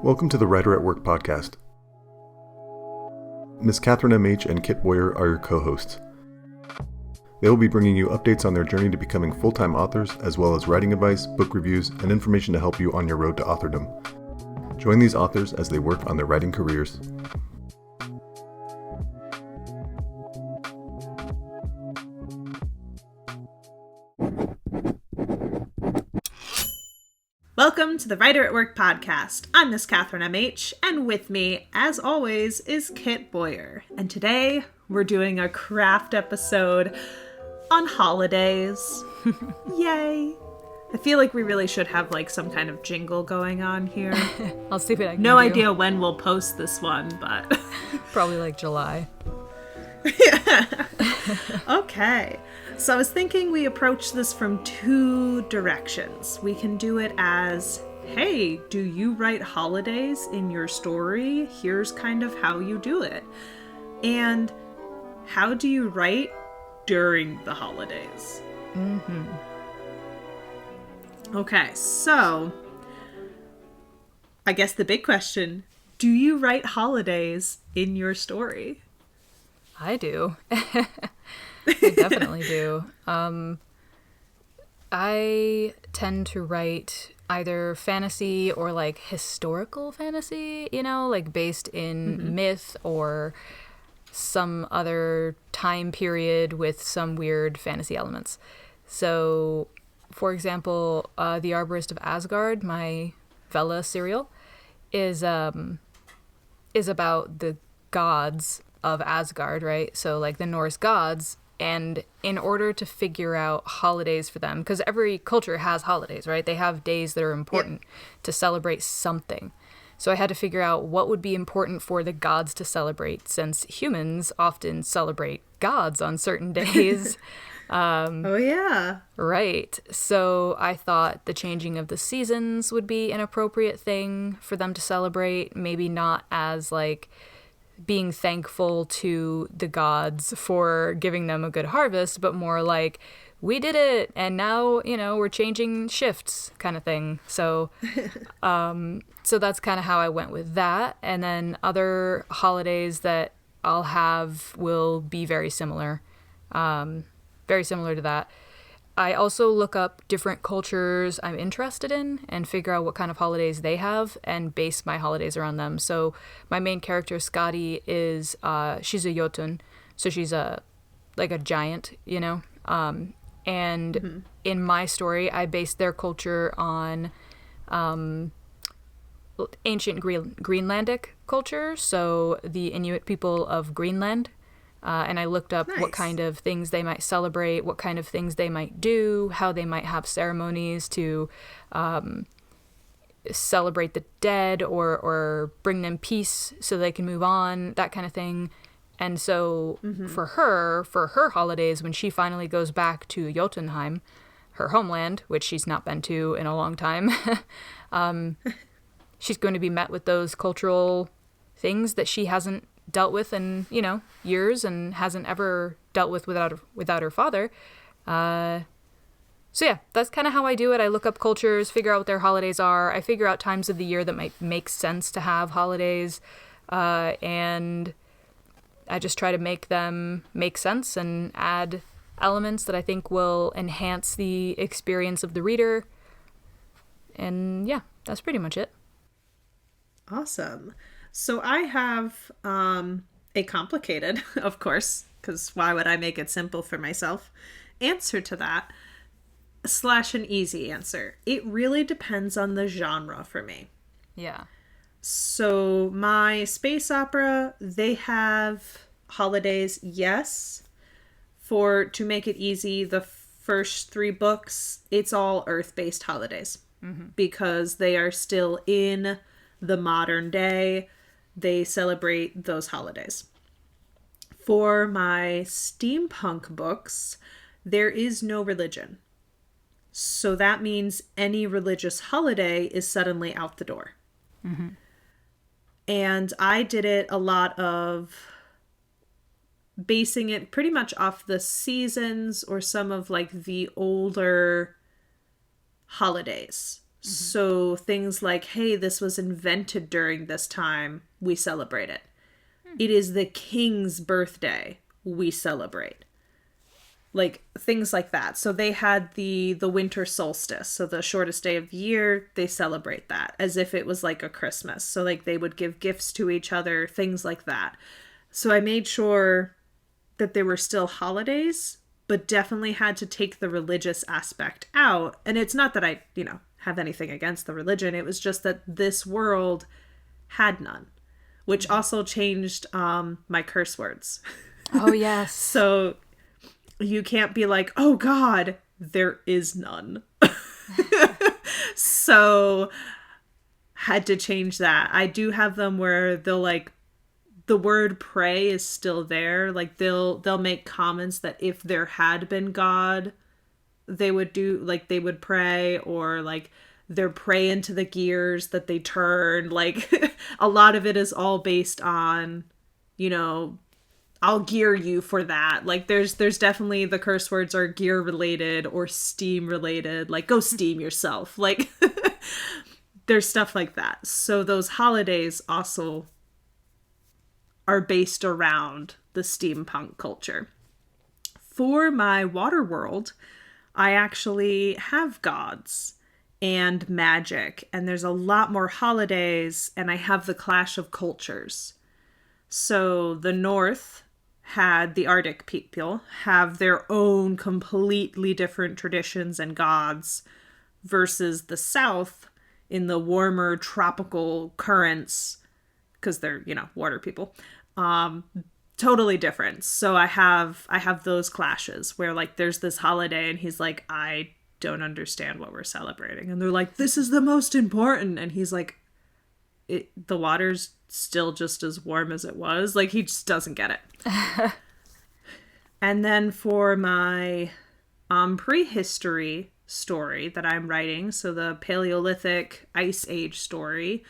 Welcome to the Writer at Work podcast. Ms. Catherine M.H. and Kit Boyer are your co-hosts. They will be bringing you updates on their journey to becoming full-time authors, as well as writing advice, book reviews, and information to help you on your road to authordom. Join these authors as they work on their writing careers. Welcome to the Writer at Work podcast. I'm Miss Catherine M.H., and with me, as always, is Kit Boyer. And today, we're doing a craft episode on holidays. Yay! I feel like we really should have some kind of jingle going on here. I'll see what I can No do. idea when we'll post this one, but... Probably July. Okay. So I was thinking we approach this from two directions. We can do it as, hey, do you write holidays in your story? Here's kind of how you do it. And how do you write during the holidays? Mm-hmm. Okay, so I guess the big question, do you write holidays in your story? I do. I definitely do. I tend to write either fantasy or historical fantasy, based in myth or some other time period with some weird fantasy elements. So, for example, The Arborist of Asgard, my Vela serial, is about the gods of Asgard, right? So the Norse gods, and in order to figure out holidays for them, because every culture has holidays, right? They have days that are important to celebrate something. So I had to figure out what would be important for the gods to celebrate, since humans often celebrate gods on certain days. Oh yeah. Right. So I thought the changing of the seasons would be an appropriate thing for them to celebrate, maybe not as being thankful to the gods for giving them a good harvest, but more we did it and now, we're changing shifts kind of thing. So, so that's kind of how I went with that. And then other holidays that I'll have will be very similar to that. I also look up different cultures I'm interested in and figure out what kind of holidays they have and base my holidays around them. So my main character, Scotty, is she's a Jotun, so she's a giant, and in my story, I based their culture on ancient Greenlandic culture, so the Inuit people of Greenland. And I looked up what kind of things they might celebrate, what kind of things they might do, how they might have ceremonies to celebrate the dead or bring them peace so they can move on, that kind of thing. And so for her holidays, when she finally goes back to Jotunheim, her homeland, which she's not been to in a long time, she's going to be met with those cultural things that she hasn't dealt with in years and hasn't ever dealt with without her father. So yeah, that's kind of how I do it. I look up cultures, figure out what their holidays are. I figure out times of the year that might make sense to have holidays, and I just try to make them make sense and add elements that I think will enhance the experience of the reader. And yeah, that's pretty much it. Awesome. So I have a complicated, of course, because why would I make it simple for myself, answer to that, / an easy answer. It really depends on the genre for me. Yeah. So my space opera, they have holidays, yes. To make it easy, the first 3 books, it's all Earth-based holidays. Because they are still in the modern day. They celebrate those holidays. For my steampunk books, there is no religion. So that means any religious holiday is suddenly out the door. And I did it a lot of basing it pretty much off the seasons or some of the older holidays. So things like, hey, this was invented during this time, we celebrate it. It is the king's birthday, we celebrate. Like things like that. So they had the winter solstice, so the shortest day of the year, they celebrate that as if it was like a Christmas. So like they would give gifts to each other, things like that. So I made sure that there were still holidays, but definitely had to take the religious aspect out. And it's not that I, have anything against the religion. It was just that this world had none, which also changed my curse words. Oh, yes. So you can't be like, oh God, there is none. So had to change that. I do have them where they'll like, the word pray is still there. Like they'll make comments that if there had been God, they would do, like they would pray, or like they're praying to the gears that they turn. Like a lot of it is all based on, I'll gear you for that. Like there's definitely the curse words are gear related or steam related. Like go steam yourself. Like there's stuff like that. So those holidays also are based around the steampunk culture. For my water world, I actually have gods and magic, and there's a lot more holidays, and I have the clash of cultures. So the North had the Arctic people have their own completely different traditions and gods versus the South in the warmer tropical currents, because they're, water people, totally different. So I have those clashes where like there's this holiday and he's like, I don't understand what we're celebrating. And they're like, this is the most important. And he's like, the water's still just as warm as it was. Like he just doesn't get it. And then for my prehistory story that I'm writing, so the Paleolithic Ice Age story,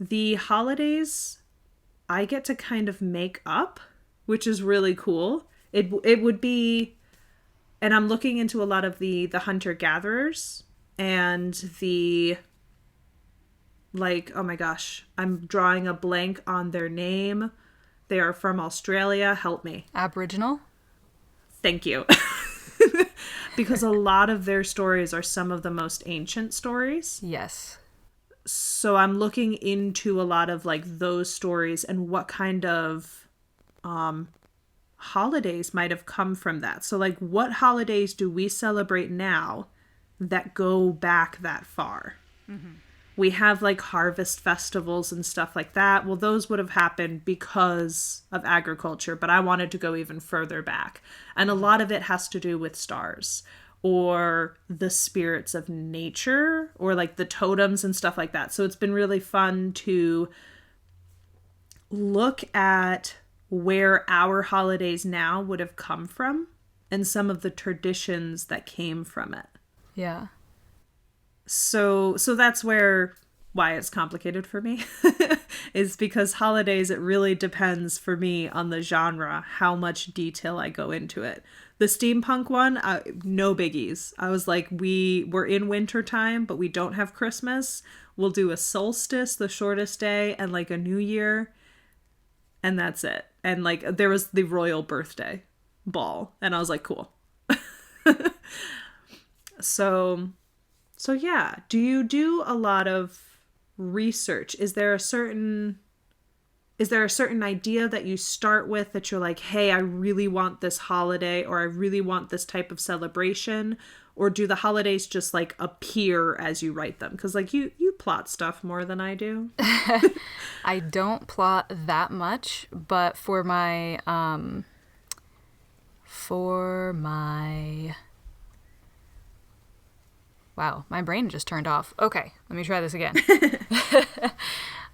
the holidays I get to kind of make up, which is really cool. It would be, and I'm looking into a lot of the hunter-gatherers and the, like, oh my gosh, I'm drawing a blank on their name. They are from Australia. Help me. Aboriginal? Thank you. Because a lot of their stories are some of the most ancient stories. Yes. So I'm looking into a lot of like those stories and what kind of holidays might have come from that. So like what holidays do we celebrate now that go back that far? Mm-hmm. We have like harvest festivals and stuff like that. Well, those would have happened because of agriculture, but I wanted to go even further back. And a lot of it has to do with stars or the spirits of nature or like the totems and stuff like that. So it's been really fun to look at where our holidays now would have come from and some of the traditions that came from it. Yeah. So that's why it's complicated for me is because holidays, it really depends for me on the genre, how much detail I go into it. The steampunk one, no biggies. I was like, we're in winter time, but we don't have Christmas. We'll do a solstice, the shortest day, and like a New Year. And that's it. And like there was the royal birthday ball. And I was like, cool. So yeah, do you do a lot of research? Is there a certain idea that you start with that you're like, hey, I really want this holiday or I really want this type of celebration? Or do the holidays just like appear as you write them? Because like you plot stuff more than I do. I don't plot that much, but for my wow, my brain just turned off. Okay, let me try this again.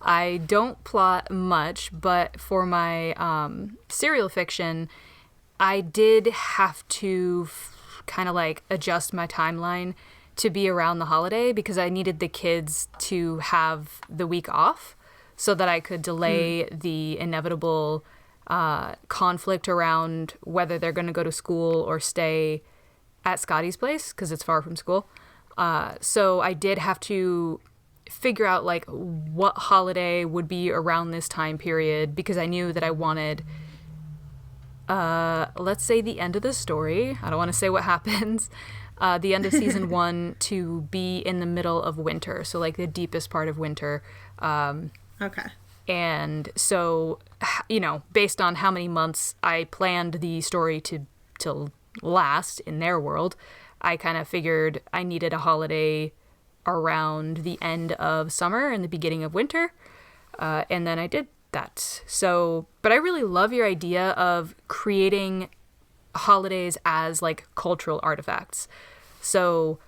I don't plot much, but for my serial fiction, I did have to kind of like adjust my timeline to be around the holiday because I needed the kids to have the week off so that I could delay the inevitable conflict around whether they're going to go to school or stay at Scotty's place because it's far from school. So I did have to figure out like what holiday would be around this time period, because I knew that I wanted, let's say, the end of the story. I don't want to say what happens. The end of season 1 to be in the middle of winter, so like the deepest part of winter. Okay. And so, you know, based on how many months I planned the story to last in their world, I kind of figured I needed a holiday around the end of summer and the beginning of winter. And then I did that. So, but I really love your idea of creating holidays as like cultural artifacts. So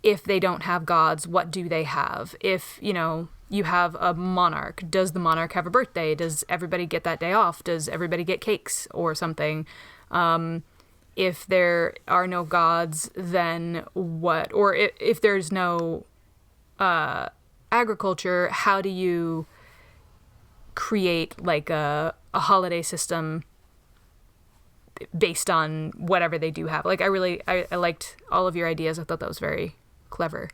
if they don't have gods, what do they have? If, you know, you have a monarch, does the monarch have a birthday? Does everybody get that day off? Does everybody get cakes or something? If there are no gods, then what? Or if there's no agriculture, how do you create like a holiday system based on whatever they do have? Like I liked all of your ideas. I thought that was very clever.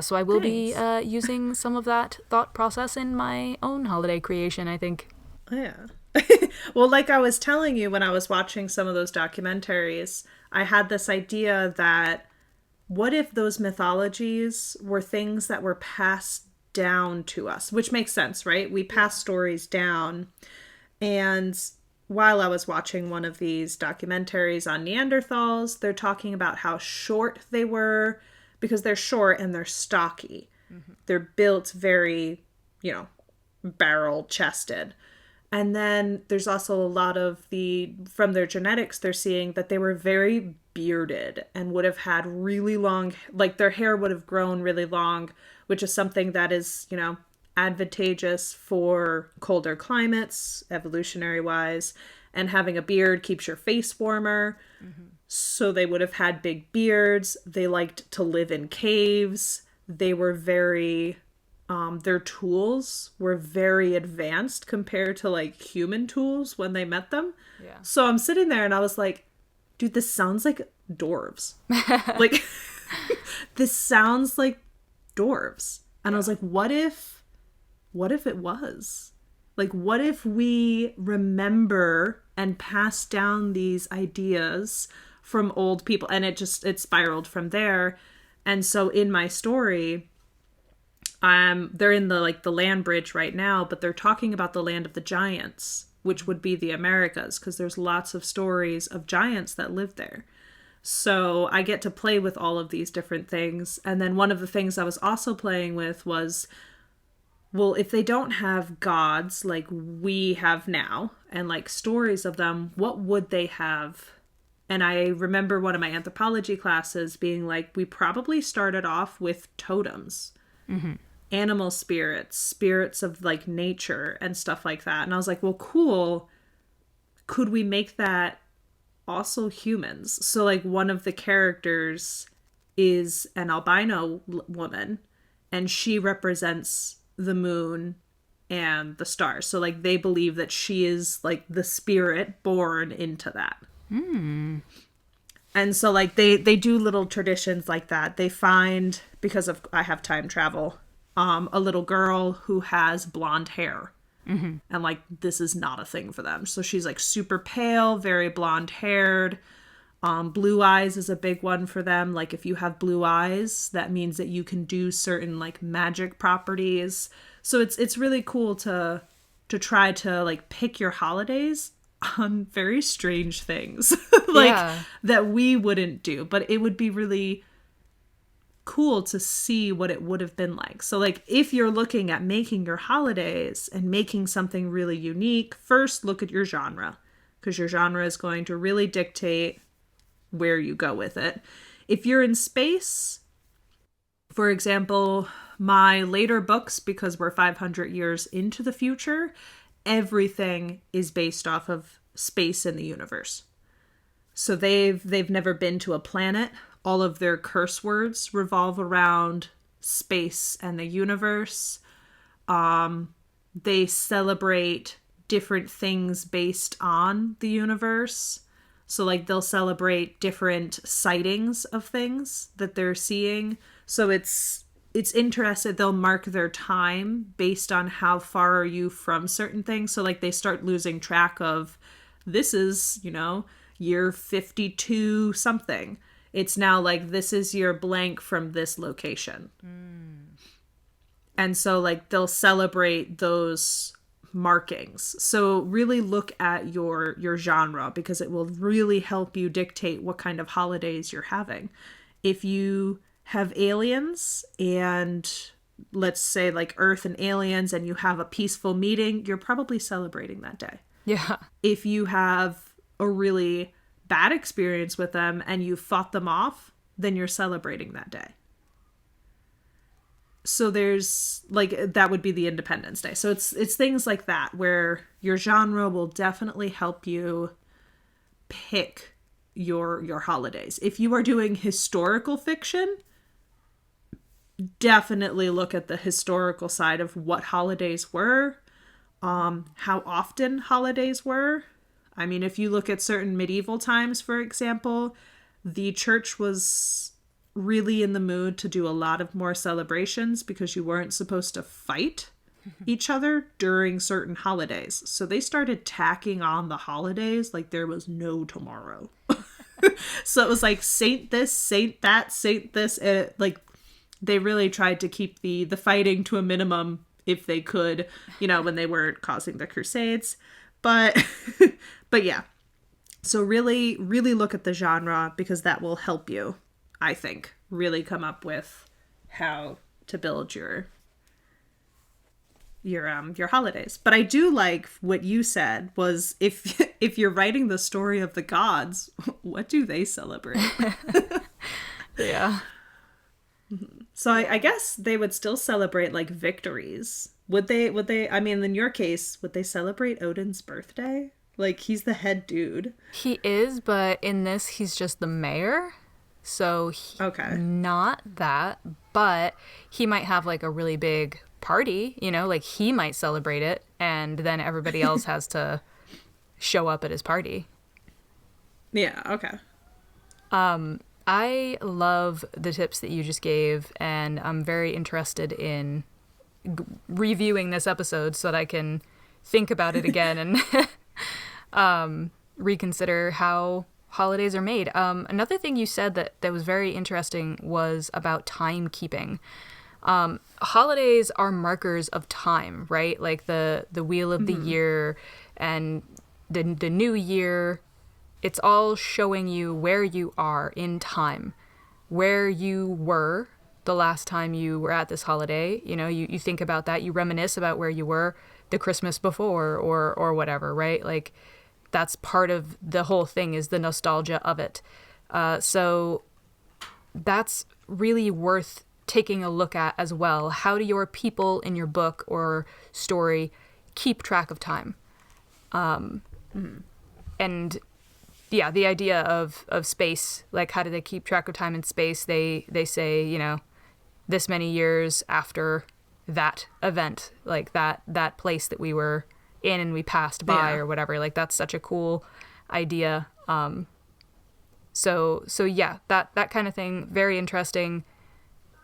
So I will be using some of that thought process in my own holiday creation, I think. Yeah. Well, like I was telling you when I was watching some of those documentaries, I had this idea that what if those mythologies were things that were passed down to us, which makes sense, right? We pass stories down. And while I was watching one of these documentaries on Neanderthals, they're talking about how short they were, because they're short and they're stocky. Mm-hmm. They're built very, you know, barrel chested. And then there's also a lot of from their genetics, they're seeing that they were very bearded and would have had really long, like their hair would have grown really long, which is something that is, you know, advantageous for colder climates, evolutionary wise. And having a beard keeps your face warmer. Mm-hmm. So they would have had big beards. They liked to live in caves. They were very... their tools were very advanced compared to like human tools when they met them. Yeah. So I'm sitting there and I was like, dude, this sounds like dwarves. Like, this sounds like dwarves. And I was like, what if it was? Like, what if we remember and pass down these ideas from old people? And it spiraled from there. And so in my story, they're in the land bridge right now, but they're talking about the land of the giants, which would be the Americas, because there's lots of stories of giants that live there. So I get to play with all of these different things. And then one of the things I was also playing with was, well, if they don't have gods like we have now and like stories of them, what would they have? And I remember one of my anthropology classes being like, we probably started off with totems. Mm-hmm. Animal spirits of like nature and stuff like that. And I was like, well, cool. Could we make that also humans? So like one of the characters is an albino woman, and she represents the moon and the stars. So like they believe that she is like the spirit born into that. Mm. And so like they do little traditions like that. They find, because of I have time travel, a little girl who has blonde hair. Mm-hmm. And like this is not a thing for them. So she's like super pale, very blonde haired. Blue eyes is a big one for them. Like if you have blue eyes, that means that you can do certain like magic properties. So it's really cool to try to like pick your holidays on very strange things like that we wouldn't do, but it would be really cool to see what it would have been like. So like if you're looking at making your holidays and making something really unique, first look at your genre, because your genre is going to really dictate where you go with it. If you're in space, for example, my later books, because we're 500 years into the future, everything is based off of space in the universe. So they've never been to a planet. All of their curse words revolve around space and the universe. They celebrate different things based on the universe. So like they'll celebrate different sightings of things that they're seeing. So it's interesting. They'll mark their time based on how far are you from certain things. So like they start losing track of, this is, year 52 something. It's now like, this is your blank from this location. And so like they'll celebrate those markings. So really look at your genre, because it will really help you dictate what kind of holidays you're having. If you have aliens, and let's say like Earth and aliens, and you have a peaceful meeting, you're probably celebrating that day. Yeah. If you have a really bad experience with them and you fought them off, then you're celebrating that day. So there's like, that would be the Independence Day. So it's things like that where your genre will definitely help you pick your holidays. If you are doing historical fiction, definitely look at the historical side of what holidays were, how often holidays were. I mean, if you look at certain medieval times, for example, the church was really in the mood to do a lot of more celebrations because you weren't supposed to fight each other during certain holidays. So they started tacking on the holidays like there was no tomorrow. So it was like saint this, saint that, saint this. Like they really tried to keep the fighting to a minimum if they could, when they weren't causing the Crusades. But yeah. So really, really look at the genre, because that will help you, I think, really come up with how to build your holidays. But I do like what you said was, if you're writing the story of the gods, what do they celebrate? Yeah. So I guess they would still celebrate like victories. Would they, I mean, in your case, would they celebrate Odin's birthday? Like, he's the head dude. He is, but in this, he's just the mayor. So Okay. Not that, but he might have like a really big party, like he might celebrate it, and then everybody else has to show up at his party. Yeah, okay. I love the tips that you just gave, and I'm very interested in reviewing this episode so that I can think about it again and reconsider how holidays are made. Another thing you said that was very interesting was about timekeeping. Holidays are markers of time, right? Like the wheel of the year and the new year. It's all showing you where you are in time, where you were the last time you were at this holiday. You think about that, you reminisce about where you were the Christmas before or whatever, right? Like that's part of the whole thing, is the nostalgia of it. So that's really worth taking a look at as well. How do your people in your book or story keep track of time? And yeah, the idea of space, like how do they keep track of time in space? They say, this many years after that event, like that place that we were in and we passed by or whatever. Like that's such a cool idea. So yeah, that kind of thing, very interesting.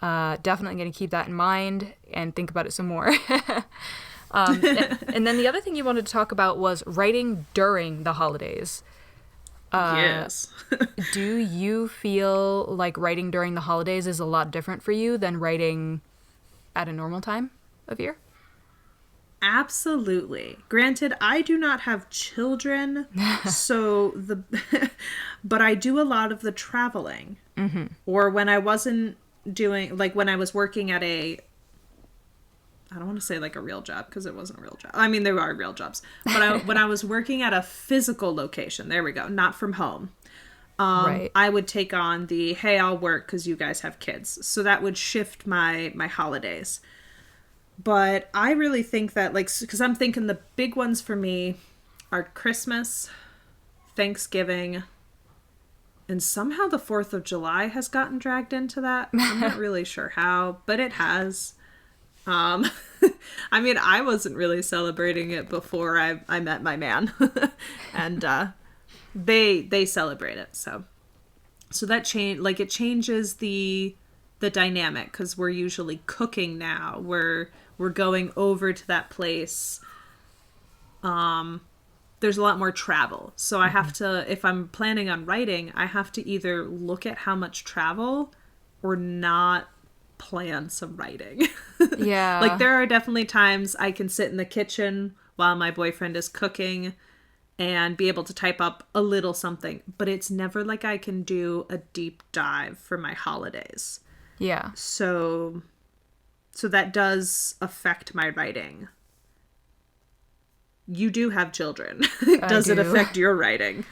Definitely going to keep that in mind and think about it some more. And then the other thing you wanted to talk about was writing during the holidays. Yes. Do you feel like writing during the holidays is a lot different for you than writing at a normal time of year? Absolutely. Granted, I do not have children, but I do a lot of the traveling. Mm-hmm. Or when I wasn't doing, like when I was working at I don't want to say like a real job, because it wasn't a real job. I mean, there are real jobs. But when I was working at a physical location, there we go, not from home, right. I would take on the, hey, I'll work because you guys have kids. So that would shift my holidays. But I really think that, like, because I'm thinking the big ones for me are Christmas, Thanksgiving, and somehow the 4th of July has gotten dragged into that. I'm not really sure how, but it has. I mean, I wasn't really celebrating it before I met my man. And they celebrate it. So that it changes the dynamic, because we're usually cooking now. We're going over to that place. There's a lot more travel. So I have to, if I'm planning on writing, I have to either look at how much travel or not plan some writing. Yeah. Like, there are definitely times I can sit in the kitchen while my boyfriend is cooking and be able to type up a little something, but it's never like I can do a deep dive for my holidays. Yeah. So that does affect my writing. You do have children. Does it affect your writing?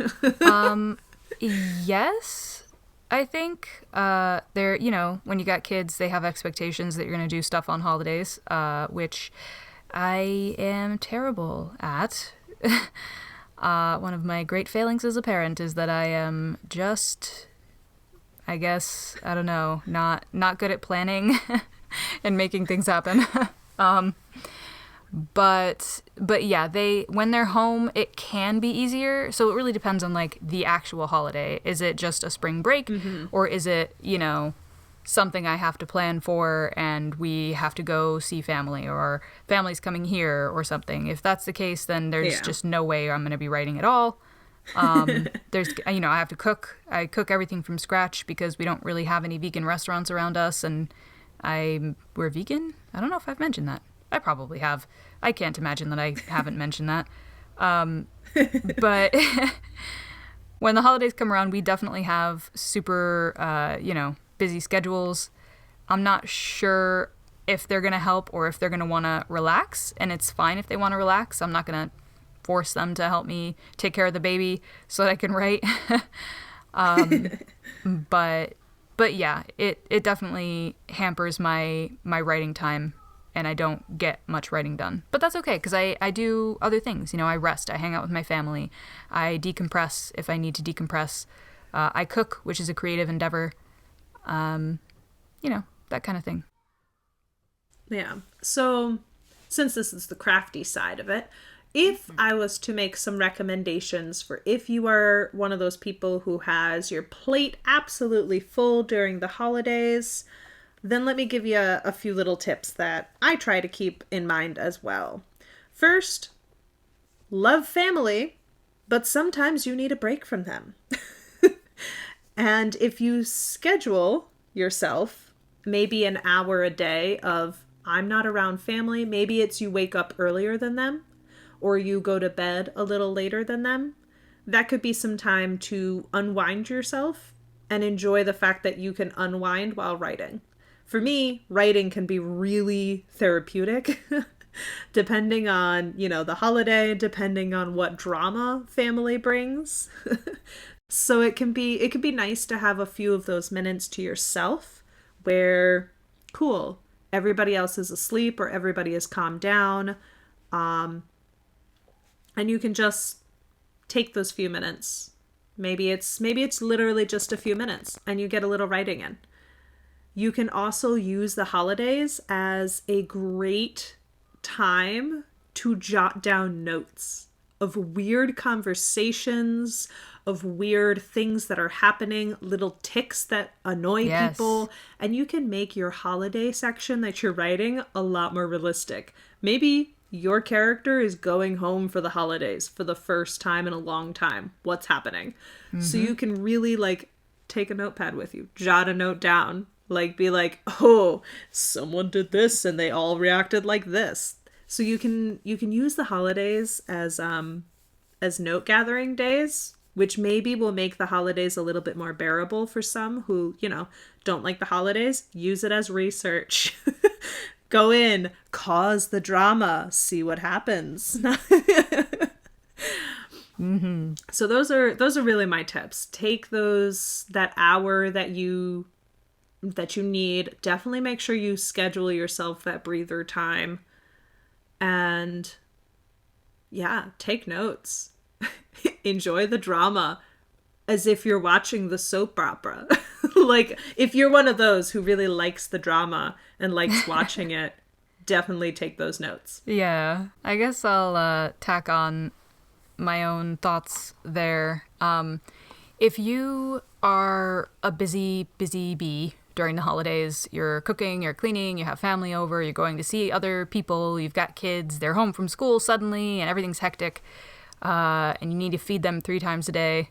Yes, I think. They're, when you got kids, they have expectations that you're going to do stuff on holidays, which I am terrible at. One of my great failings as a parent is that I am just, I guess, I don't know, not good at planning and making things happen. But yeah, when they're home, it can be easier. So it really depends on like the actual holiday. Is it just a spring break, or is it, something I have to plan for and we have to go see family, or family's coming here or something? If that's the case, then there's just no way I'm going to be writing at all. There's, I have to cook. I cook everything from scratch because we don't really have any vegan restaurants around us, and we're vegan. I don't know if I've mentioned that. I probably have. I can't imagine that I haven't mentioned that. But when the holidays come around, we definitely have super, busy schedules. I'm not sure if they're going to help or if they're going to want to relax, and it's fine if they want to relax. I'm not going to force them to help me take care of the baby so that I can write. But yeah, it definitely hampers my writing time, and I don't get much writing done. But that's okay, because I do other things. I rest. I hang out with my family. I decompress if I need to decompress. I cook, which is a creative endeavor. That kind of thing. Yeah. So, since this is the crafty side of it, if I was to make some recommendations for if you are one of those people who has your plate absolutely full during the holidays, then let me give you a few little tips that I try to keep in mind as well. First, love family, but sometimes you need a break from them. And if you schedule yourself maybe an hour a day of I'm not around family, maybe it's you wake up earlier than them, or you go to bed a little later than them, that could be some time to unwind yourself and enjoy the fact that you can unwind while writing. For me, writing can be really therapeutic, depending on, the holiday, depending on what drama family brings. So it can be nice to have a few of those minutes to yourself where, cool, everybody else is asleep or everybody is calmed down. And you can just take those few minutes. Maybe it's literally just a few minutes and you get a little writing in. You can also use the holidays as a great time to jot down notes of weird conversations, of weird things that are happening, little tics that annoy people. And you can make your holiday section that you're writing a lot more realistic. Maybe your character is going home for the holidays for the first time in a long time. What's happening? So you can really take a notepad with you, jot a note down. Be like, oh, someone did this and they all reacted like this. So you can use the holidays as note gathering days, which maybe will make the holidays a little bit more bearable for some who, don't like the holidays. Use it as research. Go in, cause the drama, see what happens. So those are really my tips. Take that hour that you need. Definitely make sure you schedule yourself that breather time. And yeah, take notes. Enjoy the drama as if you're watching the soap opera. If you're one of those who really likes the drama and likes watching it, definitely take those notes. Yeah, I guess I'll tack on my own thoughts there. If you are a busy bee during the holidays, you're cooking, you're cleaning, you have family over, you're going to see other people, you've got kids, they're home from school suddenly, and everything's hectic, and you need to feed them 3 times a day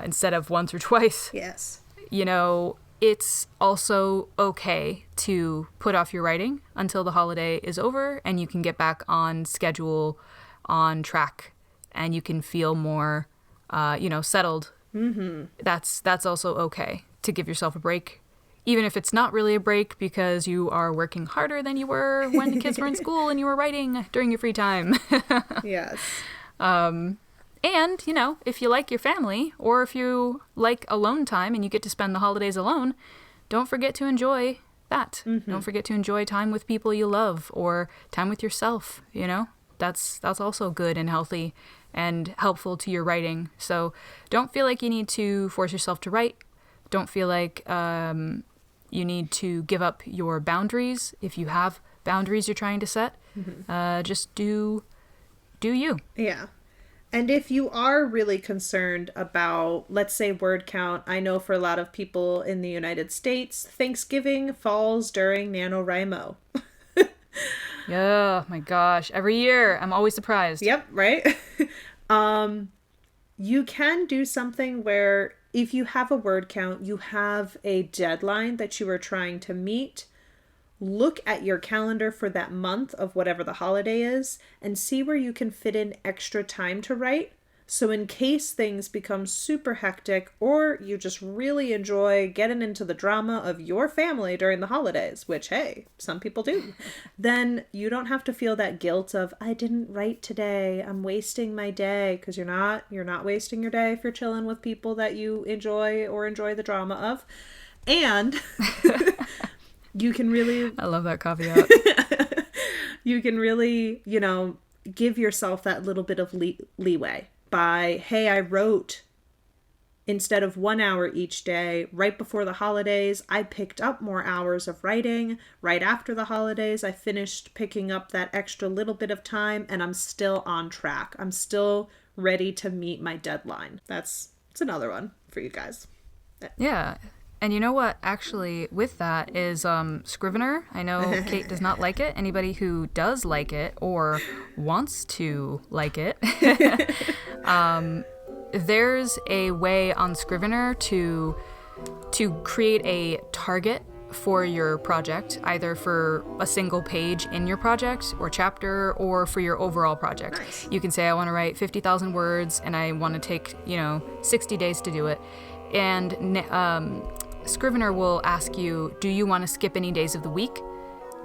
instead of once or twice. Yes. You know, it's also okay to put off your writing until the holiday is over and you can get back on schedule, on track, and you can feel more, settled. Mm-hmm. That's also okay to give yourself a break, even if it's not really a break because you are working harder than you were when the kids were in school and you were writing during your free time. Yes. And, if you like your family or if you like alone time and you get to spend the holidays alone, don't forget to enjoy that. Mm-hmm. Don't forget to enjoy time with people you love or time with yourself, That's also good and healthy and helpful to your writing. So don't feel like you need to force yourself to write. Don't feel like you need to give up your boundaries if you have boundaries you're trying to set. Mm-hmm. Just do you. Yeah. And if you are really concerned about, let's say, word count, I know for a lot of people in the United States, Thanksgiving falls during NaNoWriMo. Oh my gosh. Every year, I'm always surprised. Yep, right? You can do something where if you have a word count, you have a deadline that you are trying to meet. Look at your calendar for that month of whatever the holiday is and see where you can fit in extra time to write. So in case things become super hectic or you just really enjoy getting into the drama of your family during the holidays, which, hey, some people do, then you don't have to feel that guilt of, I didn't write today, I'm wasting my day, because you're not wasting your day if you're chilling with people that you enjoy or enjoy the drama of. And you can really... I love that caveat. You can really, give yourself that little bit of leeway by, hey, I wrote instead of 1 hour each day right before the holidays. I picked up more hours of writing right after the holidays. I finished picking up that extra little bit of time and I'm still on track. I'm still ready to meet my deadline. It's another one for you guys. Yeah. And you know what, actually, with that is Scrivener. I know Kate does not like it. Anybody who does like it or wants to like it, there's a way on Scrivener to create a target for your project, either for a single page in your project or chapter or for your overall project. Nice. You can say, I want to write 50,000 words and I want to take, 60 days to do it. And Scrivener will ask you, do you want to skip any days of the week?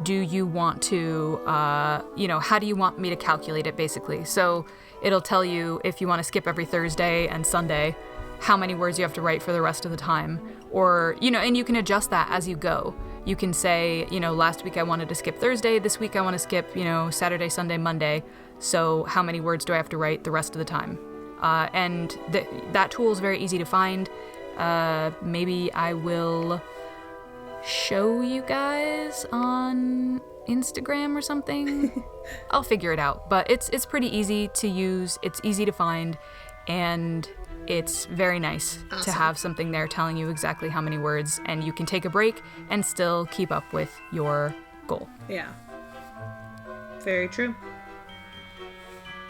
Do you want to, how do you want me to calculate it, basically? So it'll tell you if you want to skip every Thursday and Sunday, how many words you have to write for the rest of the time. Or, and you can adjust that as you go. You can say, last week I wanted to skip Thursday. This week I want to skip, Saturday, Sunday, Monday. So how many words do I have to write the rest of the time? And that tool is very easy to find. Maybe I will show you guys on Instagram or something. I'll figure it out, but it's pretty easy to use. It's easy to find, and it's very nice to have something there telling you exactly how many words, and you can take a break and still keep up with your goal. Yeah. Very true.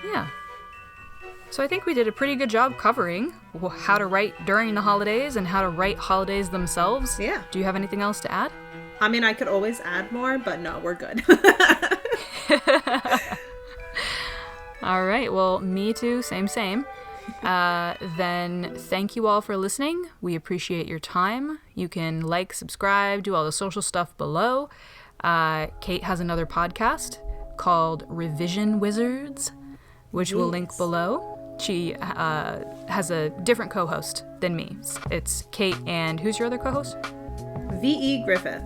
Yeah. So I think we did a pretty good job covering how to write during the holidays and how to write holidays themselves. Yeah. Do you have anything else to add? I mean, I could always add more, but no, we're good. All right. Well, me too. Same. Then thank you all for listening. We appreciate your time. You can like, subscribe, do all the social stuff below. Kate has another podcast called Revision Wizards, which we'll link below. She has a different co-host than me. It's Kate and who's your other co-host? V.E. Griffith.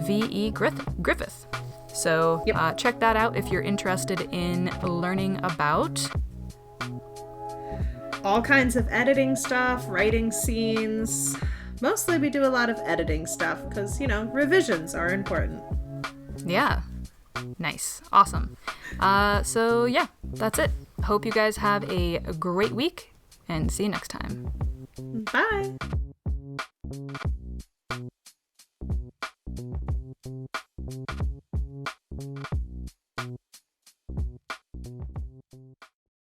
V.E. Griffith. So check that out if you're interested in learning about all kinds of editing stuff, writing scenes. Mostly we do a lot of editing stuff because, revisions are important. Yeah. Nice. Awesome. So yeah, that's it. Hope you guys have a great week, and see you next time. Bye.